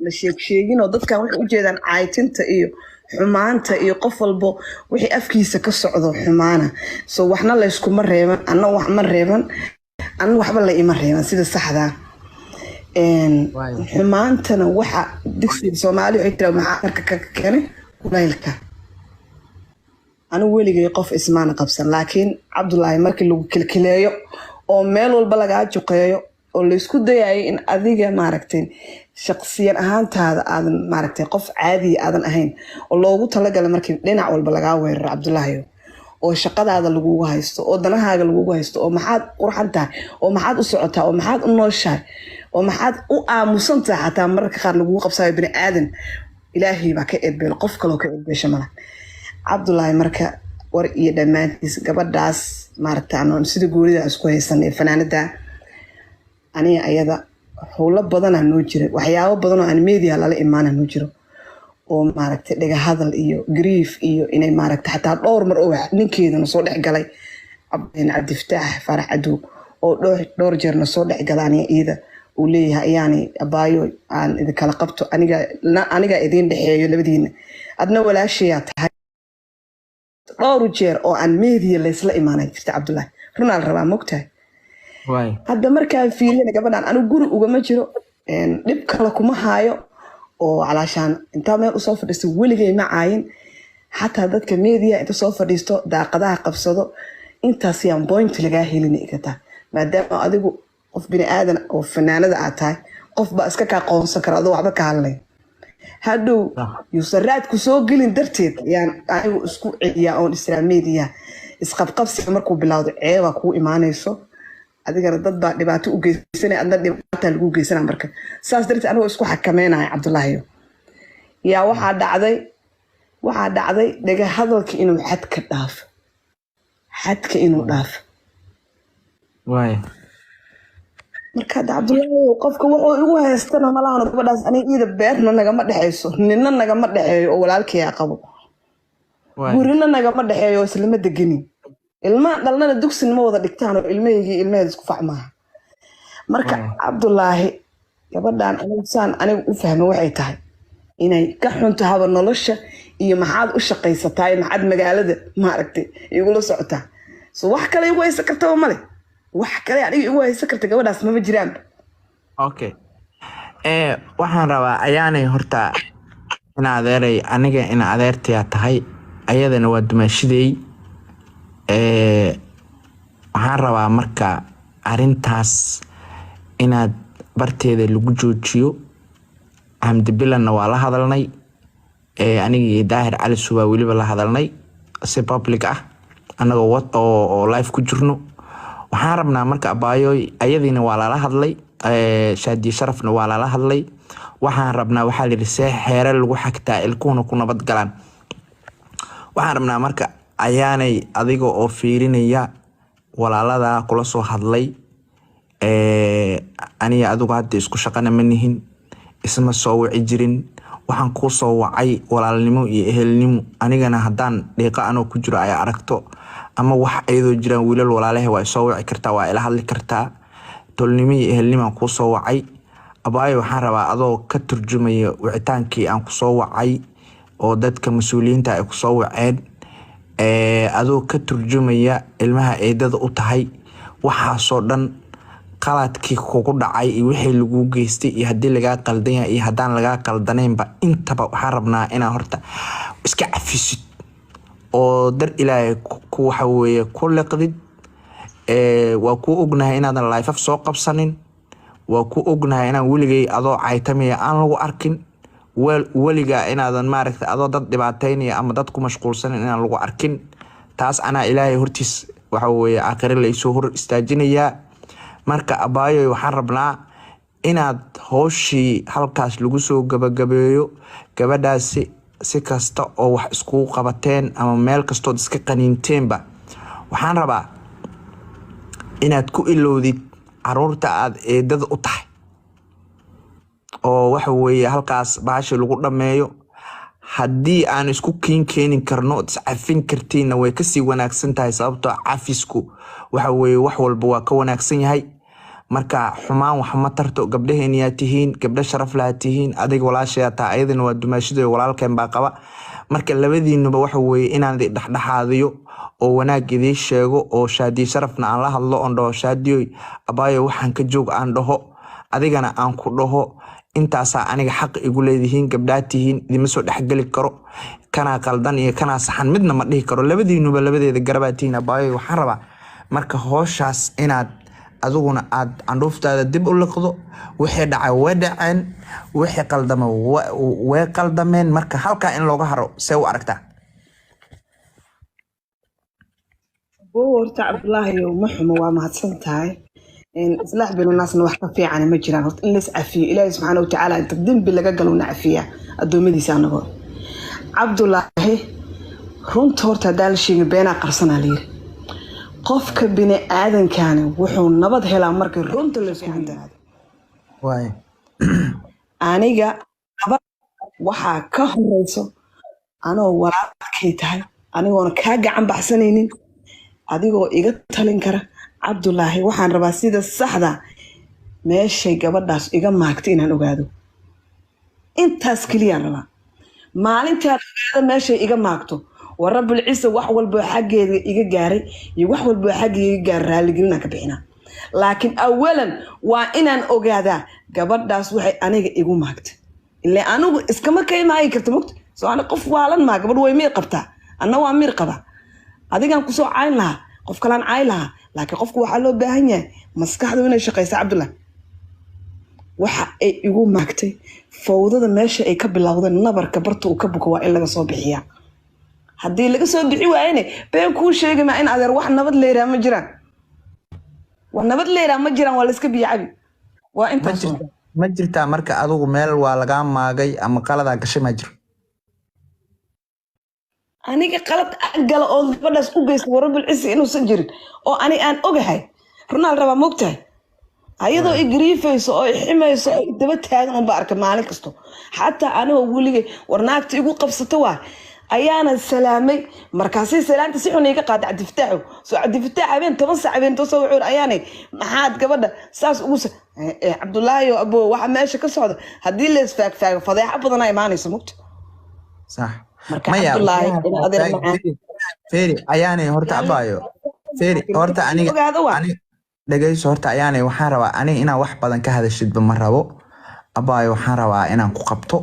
la sheegin oo dadkan waxay u jeedaan caytinta iyo xumaanta iyo qof walbo wixii afkiisa ka socdo xumaana so waxna la isku ma reeban anna wax ma reeban anna waxba la ima reeban sida saxda xumaantana waxa digsiga Soomaali waxay tiraa maxaa karka ka keenay kulaylka anu weligay qof ismaana qabsan laakiin Cabdullaahi markii lagu kilkileeyo oo meel walba laga juqeeyo oo la isku dayay in adiga maaragtay shakhsiyan ahaantaada aadan maaragtay qof caadi aadan ahayn oo loogu talagalay markii dhinac walba laga weeraro Cabdullaahi oo shaqadaada lagu haysto oo danahaaga lagu haysto oo maxaad qurxan tahay oo maxaad u socotaa oo maxaad u nooshahay oo maxaad u aamusan tahay hataa marka qaar lagu qabsayo bini aadan Ilaahay baa ka edbeel qof kale oo ka edbeesha malaha Cabdullaahi marka war iyo dhamaantiis gabadhaas maaragtay aan sida goorida isku haysanay fanaanada aniga ayada howlo badan aan noo jiray waxyaabo badan oo aan media la imaan noo jiro oo maaragtay dhaga hadal iyo grief iyo inay maaragtay xataa dhowr mar oo ninkeedana soo dhex galay Cabdifataax Farax Cadow oo dhowr jeerna soo dhex galaan iyada uu leeyahay yani abaayo aan idin kala qabto aniga idin dhaxeeyo labadiina adna walaashiya tahay dhowr jeer oo aan media la isla imaanay jirta Cabdullaahi runaal rabaa mogtahay hadda markaan fiiriyay gabadhan anu guri ugama jiro dib kale kuma haayo oo calaashaan inta meel u soo fadhiisto weligay ma caayin xataa dadka media inta soo fadhiisto daaqadaha qabsado intaas yaan point laga helin igata maadaama adigu qof bini aadan oo fanaanada aad tahay qof ba iska ka qoonsan kara adoo waxba ka hadlay hadhow yusaraad ku soo gelin darteed yaan anigu isku celiya oo media isqabqabsi markuu bilowdo ceeba ku imaanayso adigana dad baa dhibaato u geysanay adna dhibaato lagu geysanaa marka saas darteed anigu isku xakameynaa Cabdullaahi yaa waxaa dhacday dhaga hadalka inuu xadka dhaafo marka Cabdullaahi qofka wuxuu igu haystana malahan gabadhaas aniga ida beerna nagama dhaxayso ninna nagama dhaxeeyo oo walaalkay qabo gurina nagama dhaxeeyo islama deganin ilma dhalnana dugsi ma wada dhigtaan oo ilmaheeda isku facmaa marka Cabdullaahi gabadhan anigu u fahmo waxay tahay inay ka xunto haba nolosha iyo maxaad u shaqaysataa maxaad magaalada maaragtay igula socotaa soo wax kale igu haysan kartaa male wax kale aniga igu haysan kartaa gabadhaas ma jiraan okay waxaan rabaa ayaanay horta in adeeray aniga in adeertaya tahay ayadana waa dumaashiday waxaan rabaa marka arintaas inaad barteeda lagu joojiyo Hamdi Bilanna waa la hadalnay aniga Daahir Cali Suba waliba la hadalnay si public ah anagoo wad oo live ku jirno waxaan rabnaa marka abaayo ayadiina waa la hadlay Shaadi Sharafna waa la hadlay waxaan rabnaa waxa la yiri xeere lagu xigtaa ilkuuna ku nabad galaan waxaan rabnaa marka ayaanay adiga oo fiirinaya walaalada kula soo hadlay aniga adigu hadda isku shaqana manihin isma soo wici jirin waxaan ku soo wacay walaalnimo iyo ehelnimo anigana hadaan deeqa anoo ku jiro ay aragto ama wax ayadoo jiraan wiilal walaalahay waa soo wici kartaa waa ila hadli kartaa tolnimo iyo ehelnimo ku soo wacay abaayo waxaan rabaa adoo ka turjumaya wicitaankii aan ku soo wacay oo dadka mas'uuliyiinta ay ku soo waceen adoo ka turjumaya ilmaha eedada u tahay waxa soo dhan qaladkii kugu dhacay iyo wixii lagu geystay iyo hadii laga qaldan yahay iyo hadaan laga qaldaneynba intaba waxaan rabnaa inaa horta iska cafisid oo dar Ilaahay ku waxa weeye ku leqdid waa ku ognahay inaadan live soo qabsanin waa ku ognahay inaan weligay adoo caytamaya aan lagu arkin weliga inaadan maaragtay adoo dad dhibaateynaya ama dad ku mashquulsan inaan lagu arkin taas ana Ilaahay hortiis waxa weeye aakhir la isoo hor istaajinaya marka abaayo waxaan rabnaa inaad hooshii halkaas lagu soo gabagabeeyo gabadhaas si kasta oo wax isku qabateen ama meel kasto iska qaniinteenba waxaan rabaa inaad ku ilowdid caruurta aad eedada u tahay oo waxa weeye halkaas baashi lagu dhameeyo haddii aan isku keenin karno iscafin kartiina way kasii wanaagsan tahay sababtoo cafisku waxa weeye wax walba waa ka wanaagsan yahay marka xumaan wax ma tarto gabdhaheeniyaa tihiin gabdha sharaf laha tihiin adiga walaashayaa taa ayadana waa dumaashido walaalkeen baa qaba marka labadiinuba waxa weeye inaan dhexdhexaadiyo oo wanaag idii sheego oo shaadi sharafna aan la hadlo on dhaho shaadiyoy abaayo waxaan ka joog aan dhaho adigana aan ku dhaho intaasaa aniga xaq igu leedihiin gabdhaa tihiin idima soo dhexgeli karo kanaa qaldan iyo kanaa saxan midna ma dhihi karo labadiinuba labadeeda garabaa tihiin abaayo waxaan rabaa marka hooshaas inaad adiguna aad candhuuftaada dib u liqdo wixii dhacay way dhaceen wixii qaldama way qaldameen marka halkaa in looga haro see u aragtaa horta cabdulaahi ma xumo waa mahadsan tahay islaax bayna wax ka fiican ma jiraan horta in la iscafiyo ilaahay subxaanahu wa tacaala inta dembi laga galo na cafiya adoomadiisa anagoo cabdulaahi runta horta hadaa la sheegin beenaa qarsanaa la yiri qofka bini aadankana wuxuu nabad helaa markay runta la isku handaado waay aniga nabad waxaa ka horeyso anoo walaalkay tahay anigoona kaa gacan baxsanaynin adigoo iga talin kara cabdulaahi waxaan rabaa sida saxda meeshay gabadhaas iga maagtay inaan ogaado intaas keliyaan rabaa maalintaan ogaado meeshay iga maagto ورب العيسى وحول بحاجة يجاري يوحول بحاجة يجار اللي قلنا كبحنا لكن أولا وإن أنا أجادا قبل داس وحي أنا يقوم هكت اللي أنا إسكما كي معي كرتمكت سو أنا قف وعلن ما قبل ويمير قبتها أنا وأمير قبا هذه كان قصو عين لها قف كلام عين لها لكن قف وحلو بهنيا مسكح دونا شقيس عبد الله وح يقوم هكتي فوضى ماشي يكبل الله النبر كبرته وكبك وإلا صوبحيا haddii laga soo bixi waayeen been ku sheegay ma in adeer wax nabad leeyahay ma jiraan wax nabad leeyahay ma jiraan waa la iska biyacabi waa inta ma jirta marka adigu meel waa laga maagay ama qalad gashay ma jiro aniga qalad gal oo gabadhaas u geysay warabul cisi inuu san jirin oo ani aan ogahay runaal raba moogtahay ayadoo igriifayso oo ximayso oo daba taagan oo baarka maalin kasto xataa anoo wiliga warnaagta igu qabsato waa ayaana salaamay markaasay salaanta si xun iga qaad Cabdifataax soo Cabdifataax habeen 10 saac habeen soo wuxuu ayaanay maxaad gabadha saas ugu Cabdullaahi oo abo waxa meesha ka socda hadii la isfaag fadeexa badan ay imaanayso mugto صح maya Cabdullaahi adeer macaan feeri ayaanay horta abaayo feeri horta aniga dhageyso horta ayaanay waxaan rabaa aniga inaan wax badan ka hadashidba ma rabo abaayo waxaan rabaa inaan ku qabto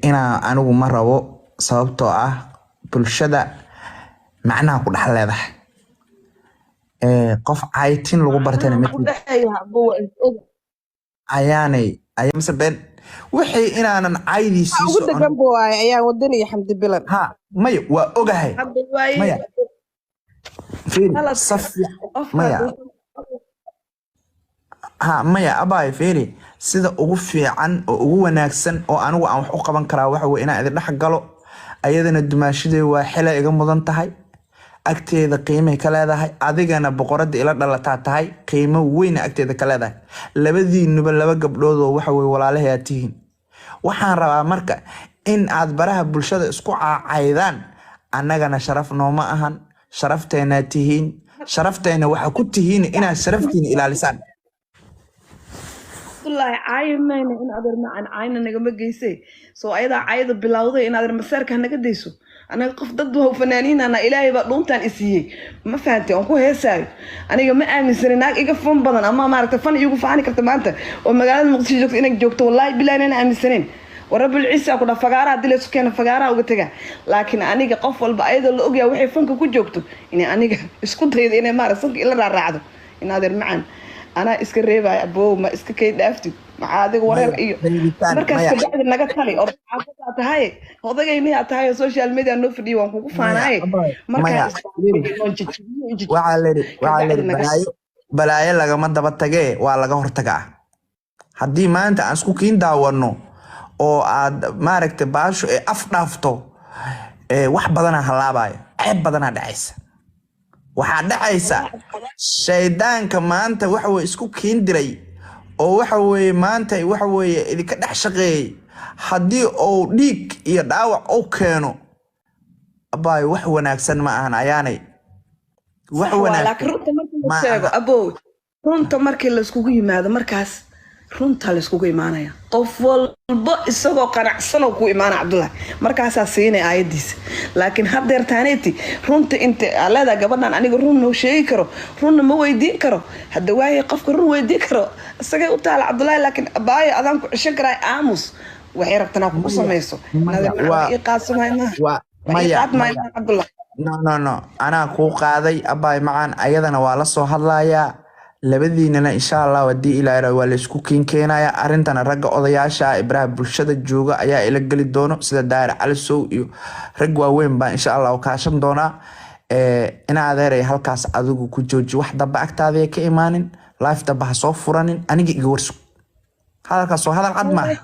inaan anigu ma rabo sababtoo ah bulshada macnaha ku dhax leedahay qof caytin lagu bartana mid ayaanay ayamse been wixii inaanan caydii sii ugu dagan buu ayaa wadan iyo xamdi bilan ha maya waa ogahay maya fiiri safiya maya ha maya abaay fiiri sida ugu fiican oo ugu wanaagsan oo anigu aan wax u qaban karaa waxa weeye inaan idin dhex galo ayadana dumaashiday waa xila iga mudan tahay agteeda qiimay ka leedahay adigana boqorada ila dhalataa tahay qiimo weyn agteeda ka leedahay labadiinuba laba gabdhood oo waxa weeye walaalahay tihiin waxaan rabaa marka in aad baraha bulshada isku caacaydaan annagana sharaf nooma ahan sharafteena tihiin sharafteena waxa ku tihiin inaad sharaftiina ilaalisaan والله عايمين إن أقدر معن عاينا نجمع جيسي سو أيضا عايض بلاوضي إن أقدر مسارك هنقديسو أنا قف ضده فنانين أنا إلهي بقولون تان إسيه ما فهمتي أنكو هساي أنا جماعة من سرناك إيجا فن بدن أما ما عرفت فن يوقف عني كرت معنته والمجال المقصود جوكت إنك جوكت والله بلا أنا عم سنين ورب العيسى كنا فقارة دليل سكان فقارة وقتها لكن أنا قف والبعيد اللي أجي وحي فنك كو جوكتو إني أنا إسكت هيد إني ما رسنك إلا رعده إن أقدر معن أنا إسكريبا يا أبو ما إسكيد أفتي معادك ورير إيو مركز كبعد النجاة تالي أو هاي هذا جاي مية تهاي السوشيال ميديا نفدي وانكو فانا هاي مركز وعلى بلايا لقى مدة بتجي وعلى جهر تجاه هدي ما أنت أسكو كين داورنو أو عاد ما ركتباش أفنافتو واحد بدنا هلاباي عيب بدنا دعيس waxaa dhacaysa shaydaanka maanta waxa way isku kiindiray oo waxa way maanta waxa way idinka dhex shaqeeyay hadii uu dhiig iyo dhaawac uu keeno abaay wax wanaagsan ma ahan ayaanay wax wanaagsan laakiin runta markii la sheego abow runta markii layskugu yimaado markaas runta layskugu imaanaya qof walba isagoo qanacsanoo ku imaana cabdullaahi markaasaa siinay aayadiisa laakiin haddeer taaneeti runta inta leedaa gabadhan aniga run noo sheegi karo runna ma weydiin karo hadda waaye qofka run weydiin karo isagay u taala cabdullaahi laakiin abaayo adaan ku ceshan karaa aamus waxay rabtanaa kugu samayso ii qaadsamayna cabdullaahi no anaa kuu qaaday abaay macaan ayadana waa la soo hadlayaa labadiinana insha allah haddii ilaahay waa la isku keenaya arintana ragga odayaasha ibraah bulshada jooga ayaa ila geli doono sida daahir cali sow iyo rag waaweyn baa insha allah kaashan doonaa ina adeeray halkaas adigu ku jooji wax damba agtaada ka imaanin life damba ha soo furanin aniga iga warsug hadalkaas oo hadal cad maaha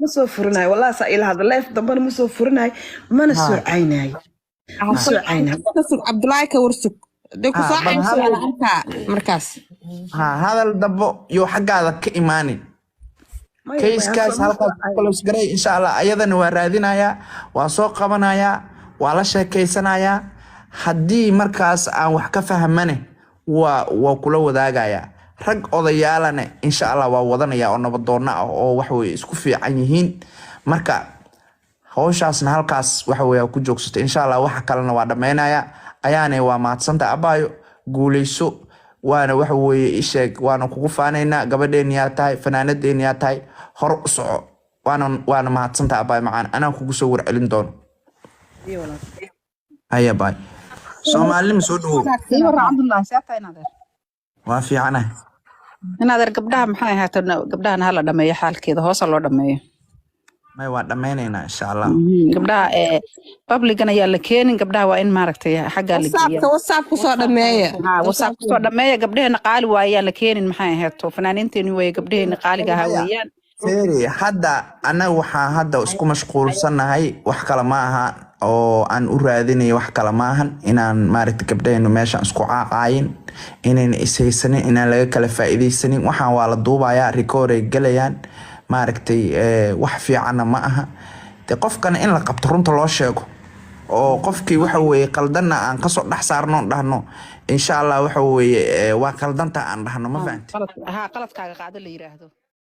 ma soo furinayo wallahi saa ila hadal life dambana ma soo furinayo mana soo caynayo cabdullaahi ka warsug markaas hadal dabo iyo xaggaada ka imaanin kayskaas halkaas kolos garay insha allah ayadana waa raadinayaa waa soo qabanayaa waa la sheekaysanayaa haddii markaas aan wax ka fahmane waa kula wadaagayaa rag odayaalana insha allah waa wadanaya oo nabadoonna ah oo wax way isku fiican yihiin marka hawshaasna halkaas waxa way ku joogsato insha allah waxa kalena waa dhameynaya ayaanay waa maadsanta abaayo guuleyso waana waxa weeye isheeg waana kugu faanaynaa gabadheeni yaa tahay fanaanadeeni yaa tahay hor u soco waana maadsanta abaay macaan anaa kugu soo warcelin doono haya baay soomaalnima soo dhawow waa fiicanahay inaadeer gabdhaha maxay ahaato gabdhahana hala dhameeyo xaalkeeda hoosa loo dhameeyo may waa dhameynaynaa insha allah gabdhaha publican ayaa la keenin gabdhaha waa in maaragtay xaggaa la geeya whatsapp kusoo dhameeya whatsapp kusoo dhameeya gabdhaheena qaali waayaan la keenin maxay ahaato fanaaniinteeni way gabdhaheena qaaliga ahaa weeyaan feri hadda anaga waxaan hadda isku mashquulsanahay wax kale ma aha oo aan u raadinayo wax kale ma ahan inaan maaragtay gabdhaheenu meeshaan isku caaqaayin inayna ishaysanin inaan laga kala faa'iidaysanin waxaan waa la duubayaa record ay galayaan maaragtay wax fiicanna ma aha de qofkana in la qabto runta loo sheego oo qofkii waxa weeye qaldanna aan kasoo dhex saarno dhahno insha allah waxa weeye waa qaldanta aan dhahno ma fahanti qaladkaaga qaado la yiraahdo